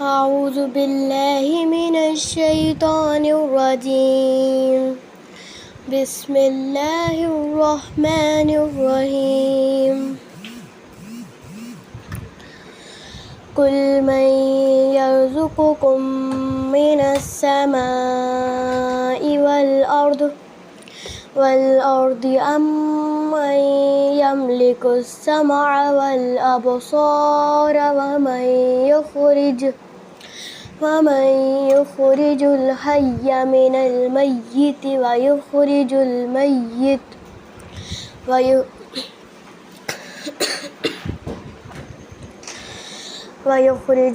أعوذ بالله من الشيطان الرجيم. بسم الله الرحمن الرحيم. قل من يرزقكم من السماء والأرض أم من يملك السمع والأبصار ومن يخرج الحي من الميت ويخرج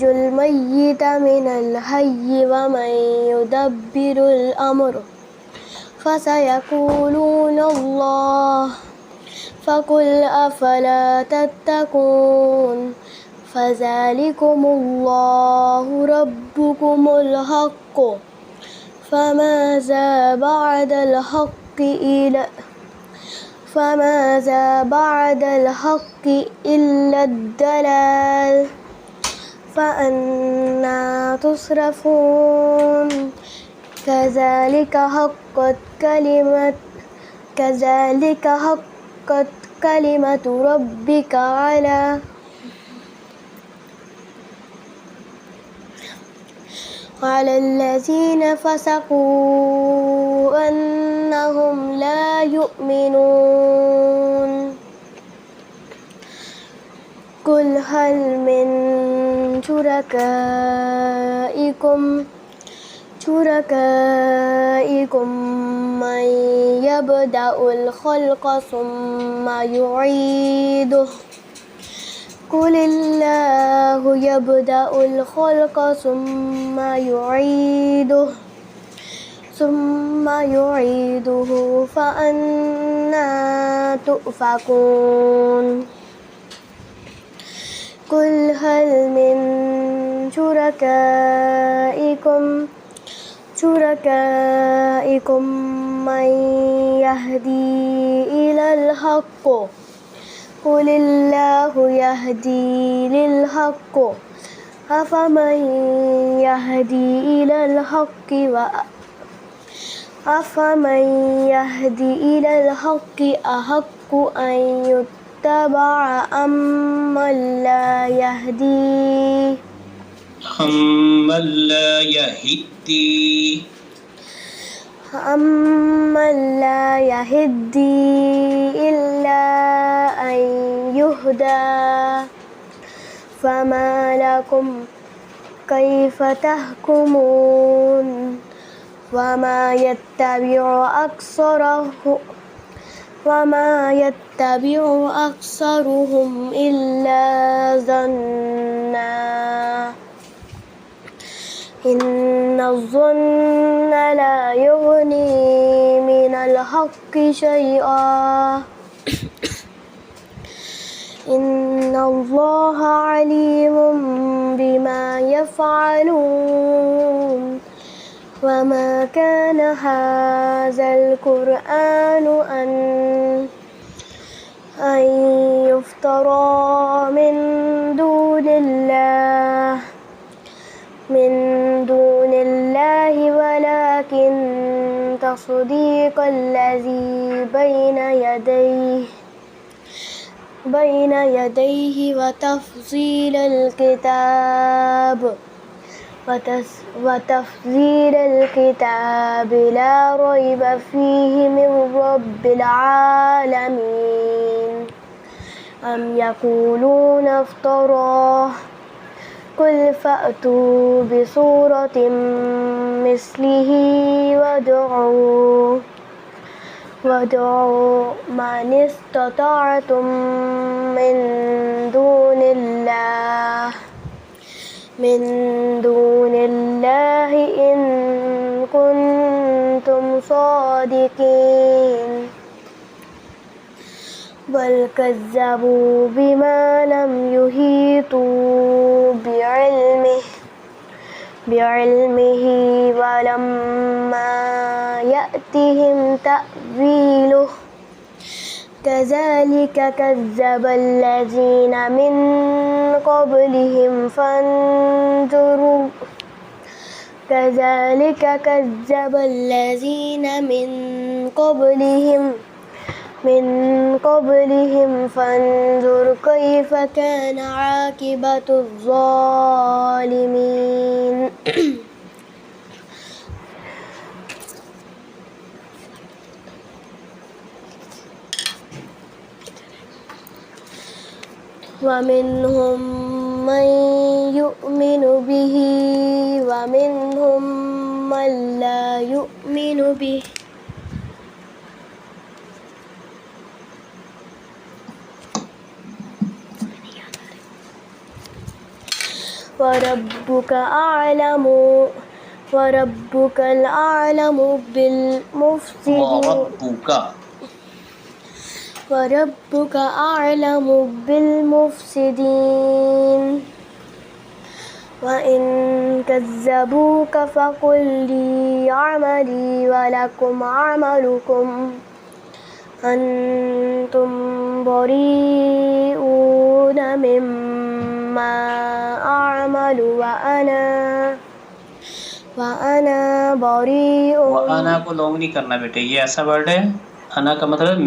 الميت من الحي ومن يدبر الأمر فسيقولون الله فقل أفلا تتقون فذلكم الله ربكم الحق فماذا بعد الحق إلا الضلال فأنى تصرفون كذلك حقت كلمة ربك على الذين فسقوا أنهم لا يؤمنون قل هل من شركائكم من يبدأ الخلق ثم يعيده قل الله يبدأ الخلق ثم يعيده فأنى تؤفكون قل هل من شركائكم من يهدي إلى الحق قل الله يهدي للحق أفمن يهدي إلى الحق أحق أن يتبع أمن لا يهدي إلا أن يهدى فما لكم كيف تحكمون وما يتبع أكثرهم إلا ظنا إن الظن لا يغني من الحق شيئا إن الله عليم بما يفعلون وما كان هذا القرآن أن يفترى من دون الله ولكن تصديق الذي بين يديه وتفصيل الكتاب لا ريب فيه من رب العالمين أم يقولون افتراه قل فأتوا بسورة مثله وادعوا من استطعتم من دون الله إن كنتم صادقين بل كذبوا بما لم يحيطوا بعلمه ولما يأتهم تأويله كذلك كذب الذين من قبلهم فانظروا كذلك كذب الذين من قبلهم فانظر كيف كان عاقبة الظالمين ومنهم من يؤمن به ومنهم من لا يؤمن به وربك الأعلم بالمفسدين وإن كذبوك فقل لي عملي ولكم عملكم أنتم بريئون مما أعمل وأنا بريء अना को लॉन्ग नहीं करना बेटे, ये ऐसा वर्ड है अना का मतलब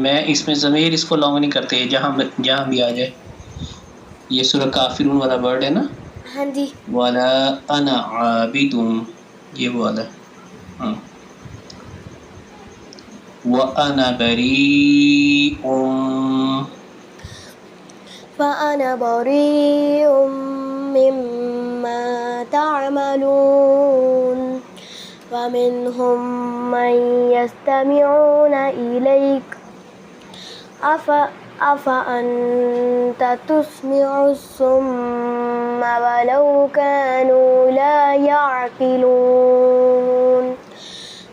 मैं इसमें ज़मीर इसको लॉन्ग नहीं करते, जहाँ भी आ जाए। ये सूरह काफिरून वाला वर्ड है ना। हाँ जी। वाला अना आबिदुम, ये वाला व अना बरीउम मिम्मा تعملون ومنهم من يستمعون إليك أفأنت تسمع الصم ولو كانوا لا يعقلون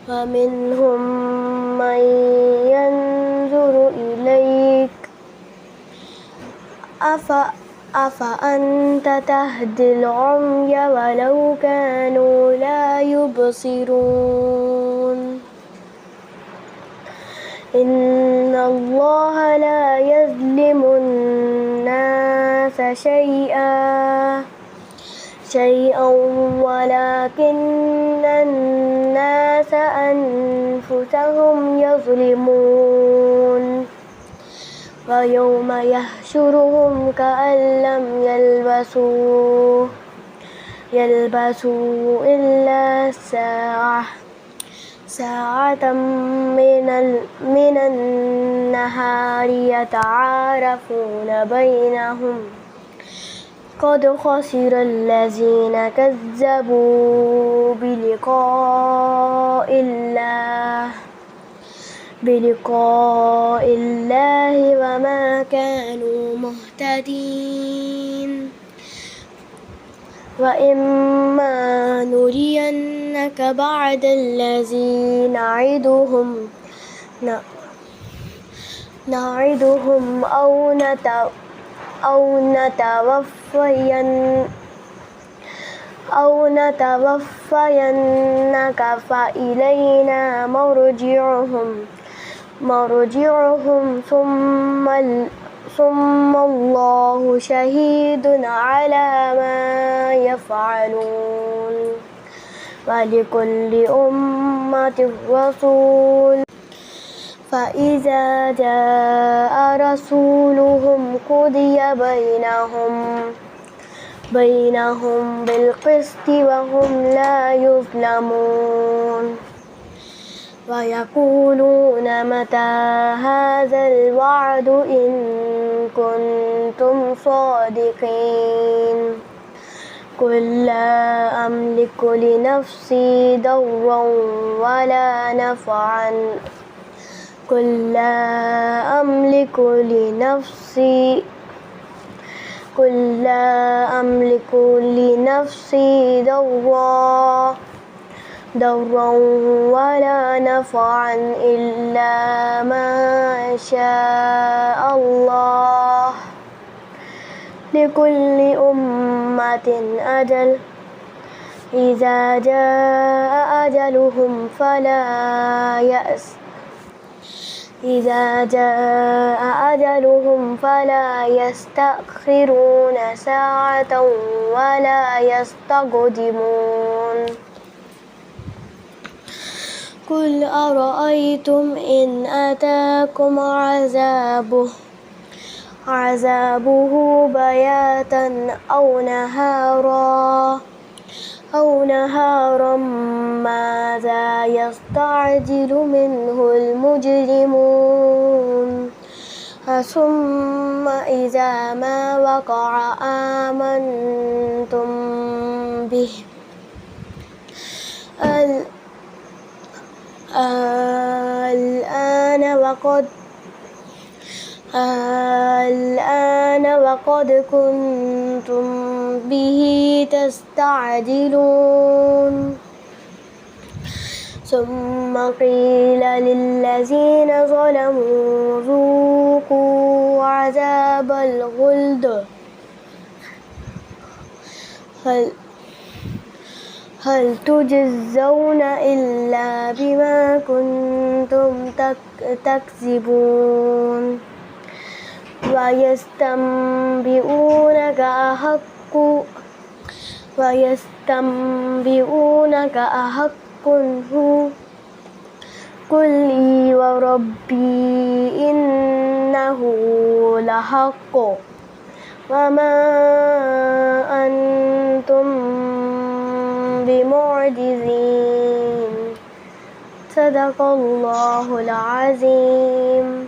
ومنهم من ينظر إليك أفأنت تهدي العمي ولو كانوا لا يبصرون إن الله لا يظلم الناس شيئا ولكن الناس أنفسهم يظلمون ويوم يحشرهم كأن لم يلبسوا إلا ساعة من النهار يتعارفون بينهم قد خسر الذين كذبوا بلقاء الله وما كانوا مهتدين وإما نرينك بعد الذي نعدهم أو نتوفينك فإلينا مرجعهم ثم الله شهيد على ما يفعلون ولكل أمة رسول فإذا جاء رسولهم قضي بينهم بالقسط وهم لا يظلمون ويقولون متى هذا الوعد إن كنتم صادقين قل لا أملك لنفسي ضرا ولا نفعا قل لا أملك لنفسي ضرا ولا نفعا إلا ما شاء الله لكل أمة أجل إذا جاء أجلهم فلا إذا جاء أجلهم فلا يستأخرون ساعة ولا يستقدمون قل أرأيتم إن أتاكم عذابه بياتا أو نهارا ماذا يستعجل منه المجرمون ثم إذا ما وقع آمنتم به الآن وقد كنتم به تستعجلون ثم قيل للذين ظلموا ذوقوا عذاب الخلد هل تجزون إلا بما كنتم تكسبون ويستنبئونك أحق هو قل لي وربي إنه لحق وما أنتم بمعجزين صدق الله العظيم.